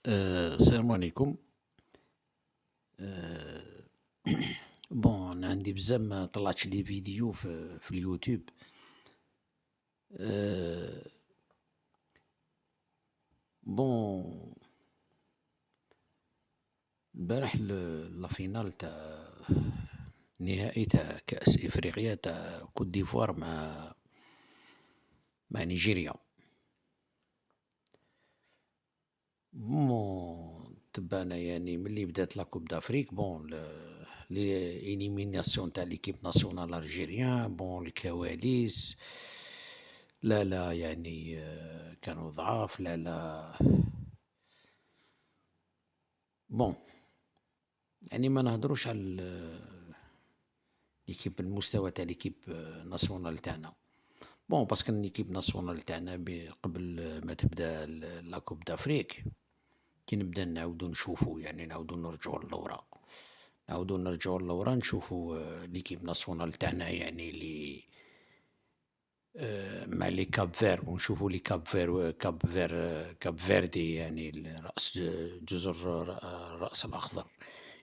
السلام عليكم. آآ بون أنا عندي بزاف ما طلعتش لي فيديو في اليوتيوب. آآ بون البارح لا فينال تاع النهائي تاع كأس إفريقيا تاع كوت ديفوار مع نيجيريا. تبعنا يعني ملي بدات لا كوب دافريك بون لإليميناسيون تاع ليكيب ناسيونال الجيريان بون الكواليس. لا، لا يعني كانوا ضعاف لا، لا بون يعني ما نهضروش على ليكيب المستوى تاع ليكيب ناسيونال تاعنا. بون باسكو ليكيب ناسيونال تاعنا قبل ما تبدا لا كوب دافريك كي نبدا نعاودو نشوفو يعني نعاودو نرجعو للورا، نعاودو نرجعو للورا نشوفو ليكيب ناسيونال تاعنا يعني مع لي كاب فير ونشوفو لي كاب فيردي يعني رأس جزر الرأس الأخضر،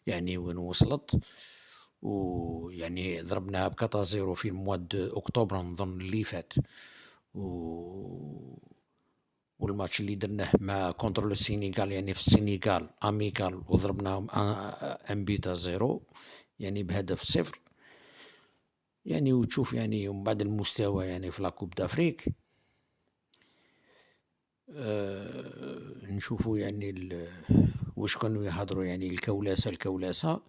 يعني وين وصلت، ويعني ضربناها ب4-0 في المواد أكتوبر نظن اللي فات، و والماتش اللي درناه مع كونتر السينيغال يعني في السينيغال أميكال وضربناهم 1 بيت à 0 يعني بهدف 0. يعني وتشوف يعني ومن بعد المستوى يعني في لا كوب دافريك نشوفوا يعني واش كانوا يهضروا يعني الكولاسة، الكولاسة.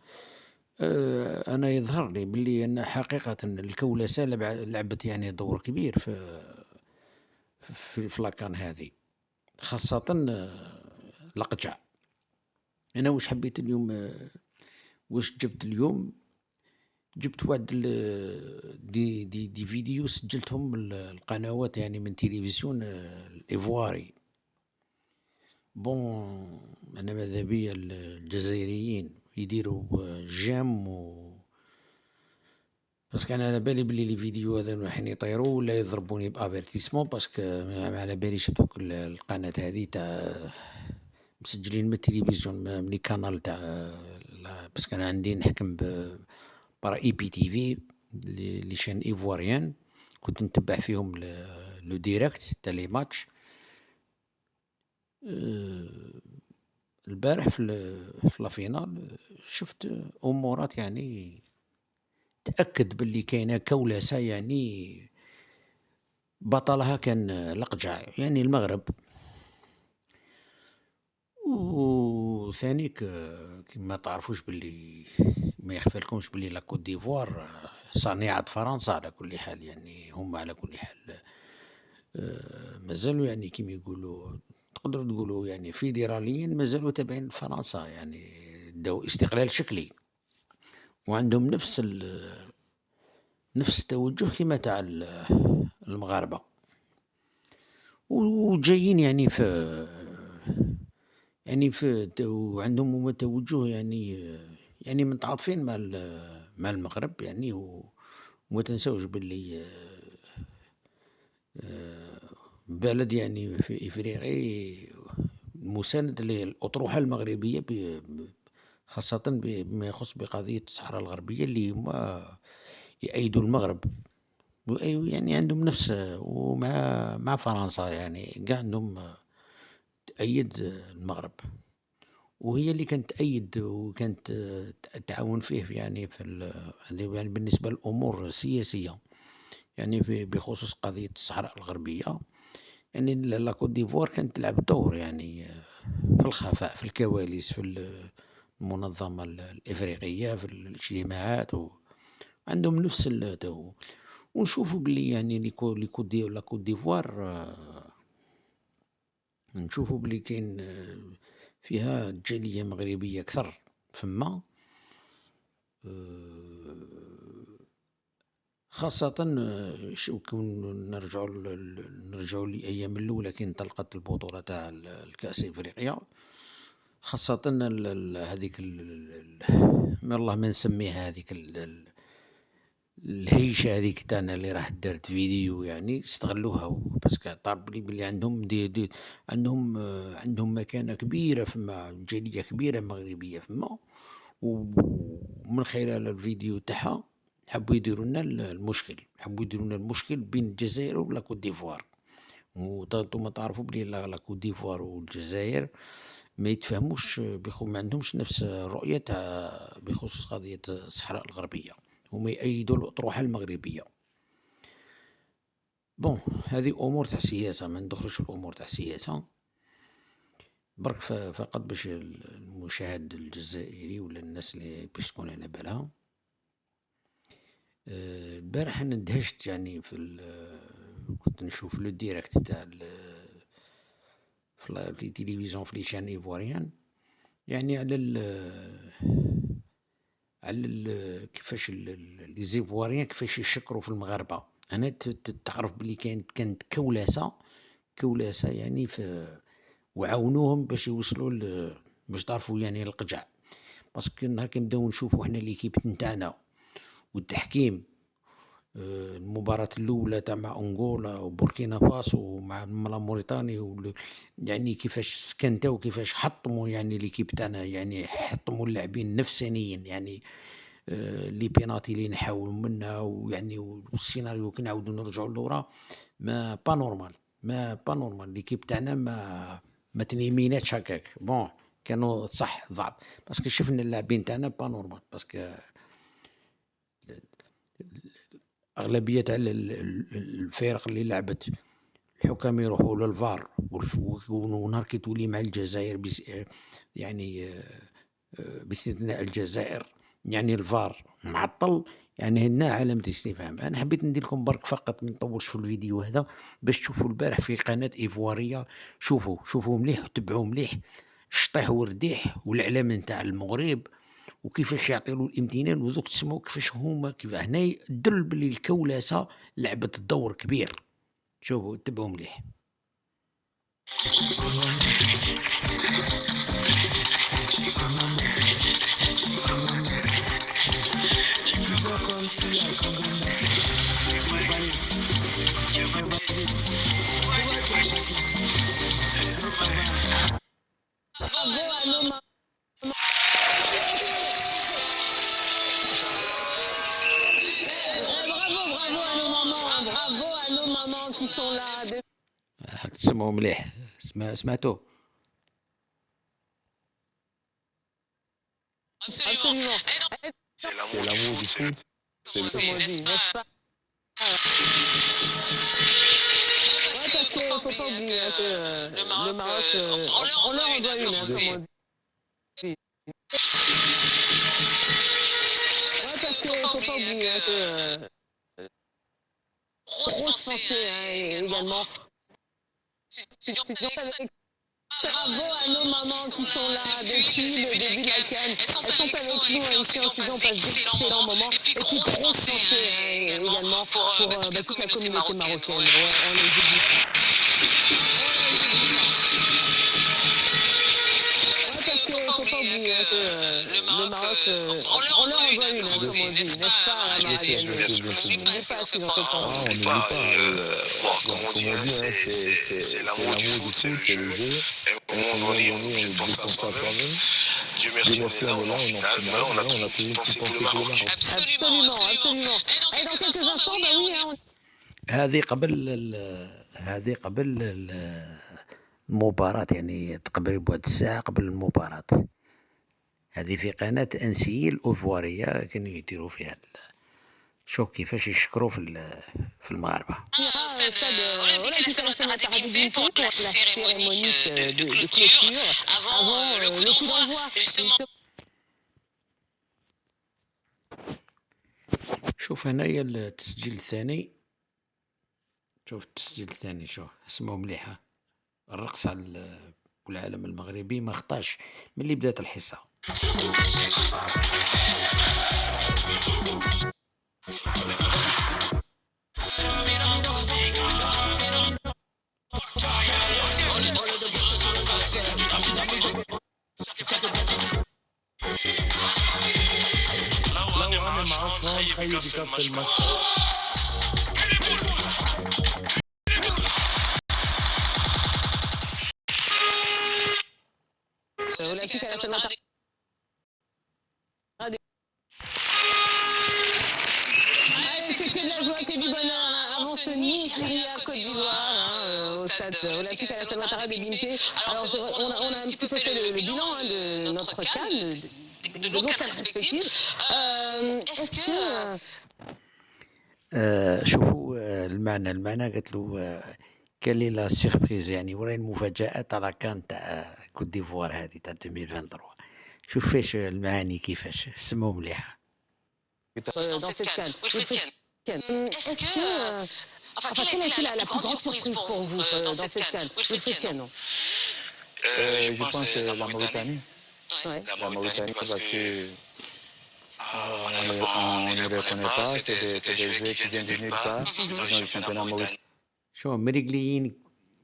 أنا يظهر لي باللي أن حقيقةً الكولاسة لعبت يعني دور كبير في لاكان هذه، خاصةً القجع. أنا واش حبيت اليوم واش جبت اليوم، جبت واحد دي فيديو سجّلتهم من القنوات يعني من تلفزيون الإيفواري. بون أنا ماذا بيا الجزائريين يديروا جيم باسكو أنا على بالي بلي لي فيديو هاذو رايحين يطيروا ولا يضربوني بأفيرتيسمون باسكو ما على باليش دوك القناة هذي تاع مسجلين من التلفزيون من لي كانال تاع باسكو أنا عندي نحكم par IPTV لي chaîne إيفواريان كنت نتبع فيهم لو ديريكت تاع لي ماتش. آآ البارح في لا فينال شُفت أمورات يعني تأكد باللي كاينة كولاسة يعني بطلها كان الأقجع يعني المغرب. وثانيك كيما تعرفوش باللي ما يخفالكمش باللي لا كوت ديفوار صنيعة فرنسا على كل حال، يعني هم على كل حال مازالوا يعني كيما يقولوا تقدروا تقولوا يعني فيدراليين مازالوا تابعين لفرنسا، يعني داو استقلال شكلي، وعندهم نفس التوجه كيما تاع المغاربة، وجايين وعندهم هُم توجه يعني متعاطفين مع المغرب يعني وما تنساوش باللي بلد يعني في إفريقي مساند للأطروحة المغربية خاصةً بما يخص بقضية الصحراء الغربية اللي هُم يأيدوا المغرب. يعني عندهم نفس مع فرنسا يعني قاع عندهم تأيّد المغرب، وهي اللي كانت تأيّد وكانت تعاون فيه يعني هذا يعني بالنسبة للأمور السياسية، يعني بخصوص قضية الصحراء الغربية، يعني لا كوت ديفوار كانت تلعب دور يعني في الخفاء، في الكواليس، في المنظمة الإفريقية، في الاجتماعات عندهم نفس ونشوفوا باللي يعني لا كوت ديفوار نشوفوا بلي كاين فيها جالية مغربية كثر فما. آآ خاصةً كون نرجعوا للأيام الأولى كي انطلقت البطولة تاع الكأس إفريقيا، خاصةً هذيك يلاه ما نسميها هذيك الهيشة هذيك تاعنا اللي راح دارت فيديو يعني استغلوها باسكو اعترف بلي عندهم عندهم مكانة كبيرة فما، جالية كبيرة مغربية فما، ومن خلال الفيديو تاعها حبوا يديروا لنا المشكل بين الجزائر ولا كوت ديفوار. وانتم تعرفوا بلي لا كوت ديفوار والجزائر ما يتفاهموش ما عندهمش نفس الرؤية تاع بخصوص قضية الصحراء الغربية، هما يأيدوا الأطروحة المغربية. بون هذه أمور تاع سياسة، ما ندخلوش في الأمور تاع السياسة، برك فقط باش المشاهد الجزائري ولا الناس اللي باش تكون على بالها. البارح أنا اندهشت يعني كنت نشوف لو ديريكت تاع في التلفزيون في ليشان إيفواريان، يعني على كيفاش لي زيفواريان كيفاش يشكروا في المغاربة. أنا تعرف بلي كانت كولاسة يعني وعاونوهم باش يوصلوا باش تعرفوا يعني القجع، باسكو نهار كي نبداو نشوفوا حنا ليكيب نتاعنا والتحكيم، المباراة الأولى تاع مع أنغولا وبوركينا فاسو مع موريتانيا يعني كيفاش سكنتاو كيفاش حطموا يعني ليكيب تاعنا، يعني حطموا اللاعبين نفسانيا، يعني لي بيناتي اللي نحاولوا منها، ويعني والسيناريو كي نعاودوا نرجعوا للورا با نورمال ليكيب تاعنا ما تنيميناتش هكاك. بون كانوا صح ضعف باسكو شفنا اللاعبين تاعنا با نورمال، باسكو أغلبية تاع الفرق اللي لعبت الحكام يروحوا للفار، ونهار كي تولي مع الجزائر يعني باستثناء الجزائر يعني الفار معطل، يعني هنا علامة استفهام. أنا حبيت ندير لكم برك فقط، ما نطولش في الفيديو هذا، باش تشوفوا البارح في قناة إيفوارية، شوفوا مليح وتبعوا مليح الشطيح والرديح والإعلام نتاع المغرب، وكيفاش يعطيلو الامتنان، وذوك تسمعوا كيفاش هما هنا يدل بلي الكولاسة لعبت دور كبير. شوفوا تبعوا مليح. تسمعوا مليح، سمعتوا؟ Absolument. C'est l'amour du foot, c'est le n'est-ce pas? Ouais, parce qu'il ne faut pas oublier que le Maroc, on leur en doit une, comme on dit. Ouais, parce qu'il ne faut pas oublier que grosse pensée également. Bravo à nos mamans qui sont là depuis le début de la CAN. Elles sont avec nous ici en studio, on passe d'excellents moments. Et puis grosse pensée également pour toute la communauté marocaine. Ouais, on les oublie pas. Ouais, parce qu'il ne faut pas oublier que le Maroc, on leur en doit une, comme on dit, n'est-ce pas, Maradine? N'est-ce pas ce qu'ils ont fait pour nous? On n'oublie pas. Bon, comme on dit, c'est l'amour du foot, c'est le jeu. Et à un moment donné, on est obligé de penser à soi-même. Dieu merci, on est là, on est en finale, mais on a toujours une pensée pour le Maroc. Absolument. Et dans quelques instants, bah oui, هذه قبل المباراة، يعني تقريبا بواحد الساعة قبل المباراة. هذه في قناة أنسيي الأوفوارية كانوا يديروا فيها شوف كيفاش يشكروا في المغاربة. شوف هنايا التسجيل الثاني، شوف التسجيل الثاني، شوف اسمعوا مليحة. الرقص على العالم المغربي ما خطاش من اللي بدات الحصة. لو انا مع اصحاب خير handicap fait le match. Olympique Alassane Ouattara. C'est que de la joie, que du bonheur. Avant ce Nigeria Côte d'Ivoire, au stade Olympique Alassane Ouattara de Bimpe. Alors on a un petit peu fait le bilan de notre CAN, de nos CAN respectives. Est-ce que شوفوا المعنى قالت له كان لي لا سيربريز يعني وراي المفاجآت تاع لاكان تاع كوت ديفوار هذه تاع 2023 شوف فاش المعاني كيفاش سمعوا مليحة. dans cette CAN, est-ce que enfin quelle a été la plus grande surprise pour vous dans cette CAN? Non. Je pense que c'est la Mauritanie. Ouais. La Mauritanie parce que on ne les connaît pas, c'est des joueurs qui viennent de nulle part dans le championnat mauritanien. شو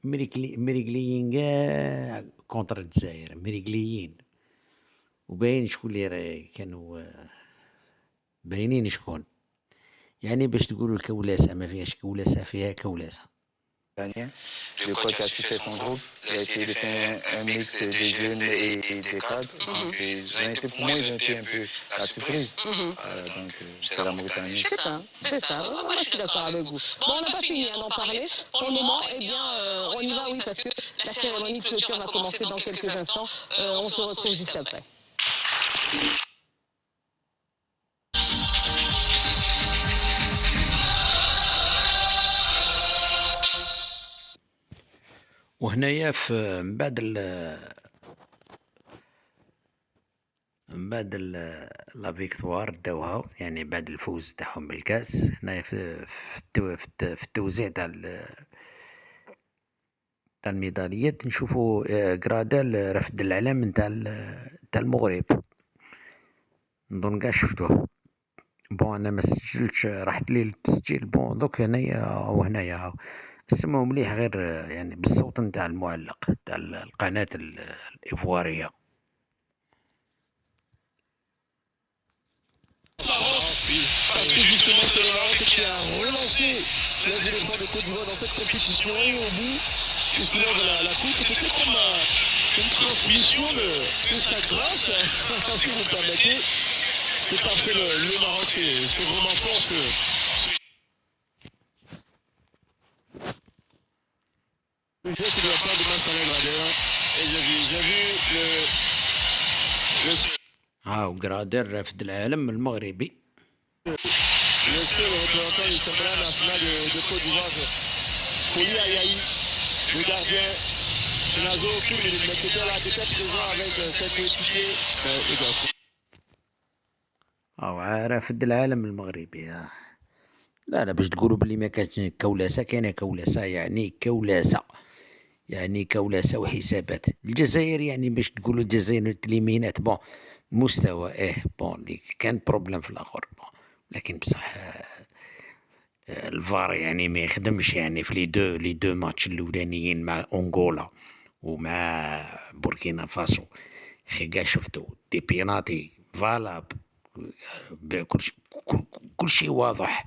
مريقليين كاع كونتر الجزائر مريقليين وباين شكون اللي كانوا باينين شكون يعني باش تقولوا الكولاسة ما فيهاش كولاسة فيها كولاسة. Le coach a su faire son groupe, il a essayé de faire un mix des jeunes et des cadres. Donc, pour moi, ils ont été un peu la surprise. Donc, c'est la Mauritanie. C'est ça. Moi, je suis d'accord avec vous. Bon, on n'a pas fini d'en parler. Pour le moment, eh bien, on y va, oui, parce que la cérémonie de clôture va commencer dans quelques instants. On se retrouve juste après. وهنايا في من بعد لا فيكتوار داوها يعني بعد الفوز تاعهم بالكاس هنايا في التوزيع تاع الميداليات نشوفوا غرادال رفد العلم تاع المغرب نظن كاع شفتوه. بون انا ما سجلتش رحت لي للتسجيل بون دوك هنايا سمعوا مليح غير يعني بالصوت نتاع المعلق تاع القناة الإيفوارية. Parce que justement c'est le Maroc qui a relancé les éléphants de Côte d'Ivoire dans cette compétition et au bout il soulève la coupe. C'était comme une transmission de sa grâce, si vous me permettez. C'est parfait, le Maroc c'est vraiment fort. C'est de la part de Marcelo Gradel et j'ai vu غرادير رافد العالم المغربي. Le seul représentant du championnat national de Côte d'Ivoire, Foli Ayayi, le gardien de Nazo Kim, mais qui était là, qui était présent avec ses coéquipiers également. رافد العالم المغربي. لا باش تقولوا بلي ما كانتش كولاسة كاينة كولاسة يعني كولاسة وحسابات. الجزائر يعني باش تقولوا الجزائر تليمينات بون مستوى بون كان بروبليم في الاخر بون لكن بصح الفار يعني ما يخدمش يعني في لي دو ماتش الاولانيين مع انغولا ومع بوركينا فاسو كاع شفتوا دي بيناتي فالاب كل شيء واضح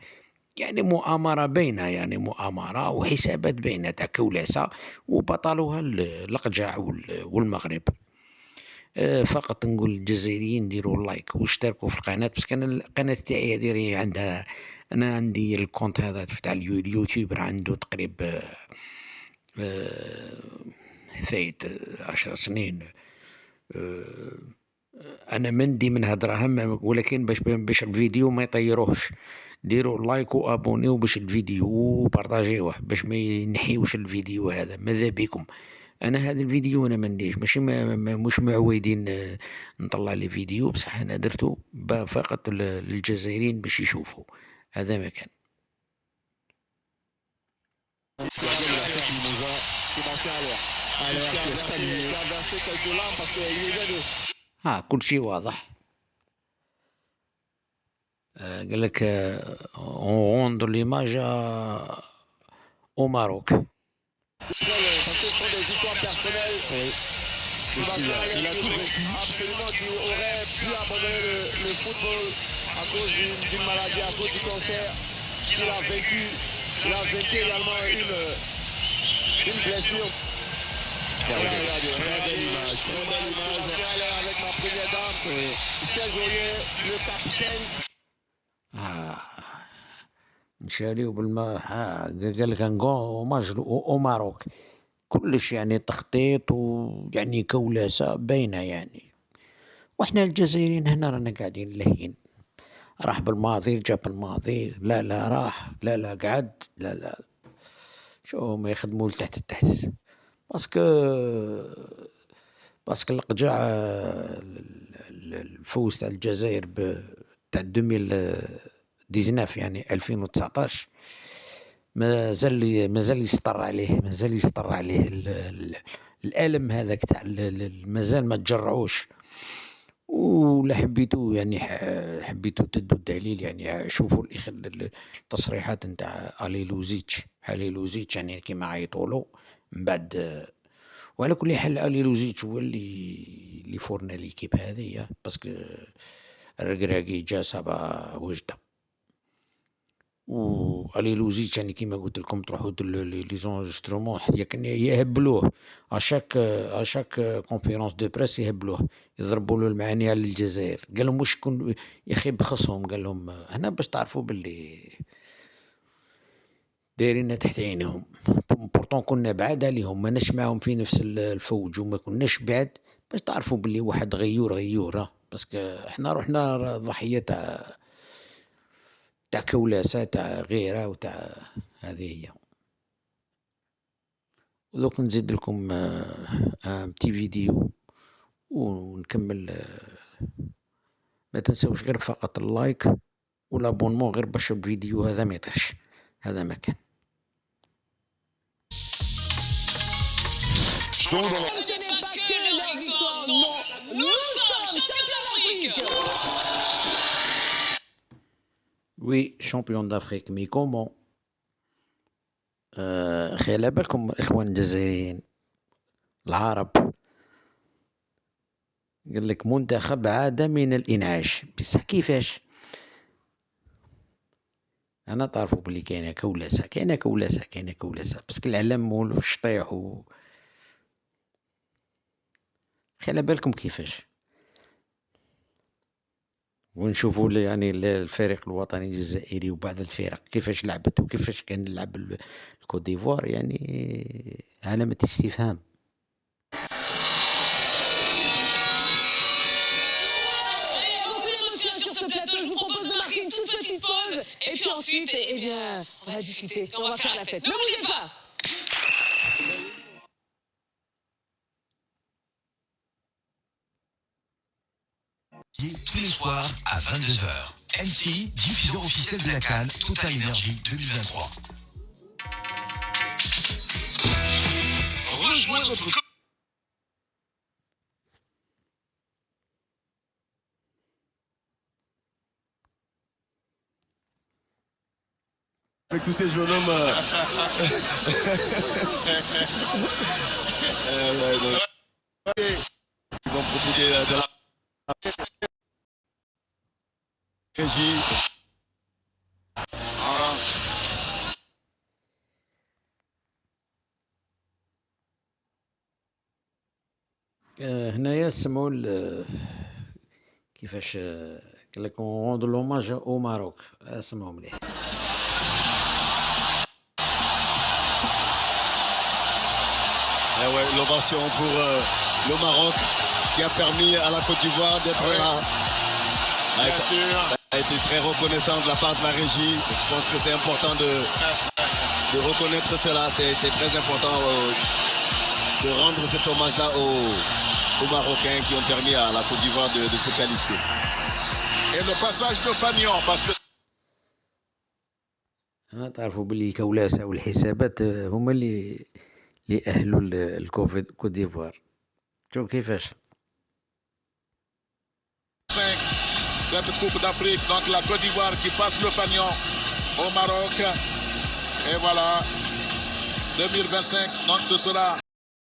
يعني مؤامرة باينة يعني مؤامرة وحسابات باينة تاع كولاسة وبطلوها القجع والمغرب. فقط نقول للجزائريين ديروا لايك واشتركوا في القناة بس كان القناة تاعي هذه عندها انا عندي الكونت هذا تاع اليوتيوب راه عنده تقريبا فايت 10 سنين. انا مندي منها دراهم ولكن باش الفيديو ما يطيروهش ديروا لايك وابونيو باش الفيديو وبارطاجيوه باش ما ينحيوش الفيديو هذا. ماذا بكم انا هذا الفيديو انا ما نديش ماشي مش معودين نطلع لي فيديو بصح انا درته فقط للجزائريين باش يشوفوا هذا ما كان. كل شيء واضح. قال لك on rend l'image au Maroc. Parce que ce sont des histoires personnelles. Oui. Il a tout vécu. Absolument, qui aurait pu abandonner le football à cause d'une maladie, à cause du cancer qu'il a vaincu. Il a vaincu également une blessure. Regardez, très belle image, très belle image. Je suis allé avec ma première dame, Serge Aurier, le capitaine. نشاليو بالما قال لك نقول وماروك كلش يعني تخطيط ويعني كولاسة باينة يعني. واحنا الجزائريين هنا رانا قاعدين لهين، راح بالماضي جاب الماضي، لا راح، لا قعد، لا شو ما يخدموا لتحت التحت. باسكو القجع الفوز تاع الجزائر تاع 2019 يعني 2019 مازال يسطر عليه الألم هذاك تاع مازال ما تجرعوش. ولا حبيتو يعني حبيتو تدو الدليل يعني شوفوا التصريحات نتاع حليلوزيتش يعني كيما عيطولو من بعد. وعلى كل حال عليلوزيتش هو اللي فورنا ليكيب هذه، باسكو الركراكي جا صابا وجده. وعليلوزيتش يعني كيما قلت لكم تروحوا لي زونجسترومون يهبلوه اشاك كونفيرونس دو بريس، يهبلوه يضربوا له المعاني على الجزائر. قال لهم واش كون يخيب خصهم، قال لهم هنا باش تعرفوا باللي دايرين تحت عينهم. بورتون كنا بعاد عليهم، ماناش معاهم في نفس الفوج وما كناش بعاد، باش تعرفوا باللي واحد غيور باسكو احنا رحنا ضحيه تاع كولاسة تاع غيره وتاع هذه هي. ودوك نزيد لكم بتي فيديو ونكمل. ما تنسوش غير فقط اللايك والابونمون غير باش الفيديو هذا ما يطيحش. هذا ما كان. Ce n'est pas que la victoire, non. Nous sommes champions d'Afrique. Oui, champion d'Afrique, mais comment خلي بالكم إخوان الجزائريين العرب، قال لك منتخب عاد من الإنعاش. بصح كيفاش؟ أنا تعرفوا بلي كاينة كولاسة باسكو العلم والشطيح خلي بالكم كيفاش. ونشوفوا يعني الفريق الوطني الجزائري وبعض الفرق كيفاش لعبت وكيفاش كان يلعب الكوت ديفوار، يعني علامة استفهام. Sur ce plateau, je vous propose de marquer une toute petite pause et puis ensuite, eh bien, on va discuter, on va faire la fête. Ne bougez pas. Tous les soirs à 22h. MC, diffuseur officiel de la CAN, Total Energy 2023. Rejoins notre Avec tous ces jeunes hommes. Ils vont profiter de la régie. هنايا سمعوا كيفاش قال لك روندو لوماج او ماروك. سمعوا مليح. Eh ouais, l'ovation pour le Maroc qui a permis à la Côte d'Ivoire d'être là. Bien sûr. Ça a été très reconnaissant de la part de la régie. Je pense que c'est important de reconnaître cela. C'est très important de rendre cet hommage-là aux Marocains qui ont permis à la Côte d'Ivoire de se qualifier. Et le passage de Fagnon, parce que تعرفوا باللي الكولاسة والحسابات هما اللي أهلوا الكوت ديفوار. شوف كيفاش. cette Coupe d'Afrique, donc la Côte d'Ivoire qui passe le Fagnon au Maroc. Et voilà, 2025, donc ce sera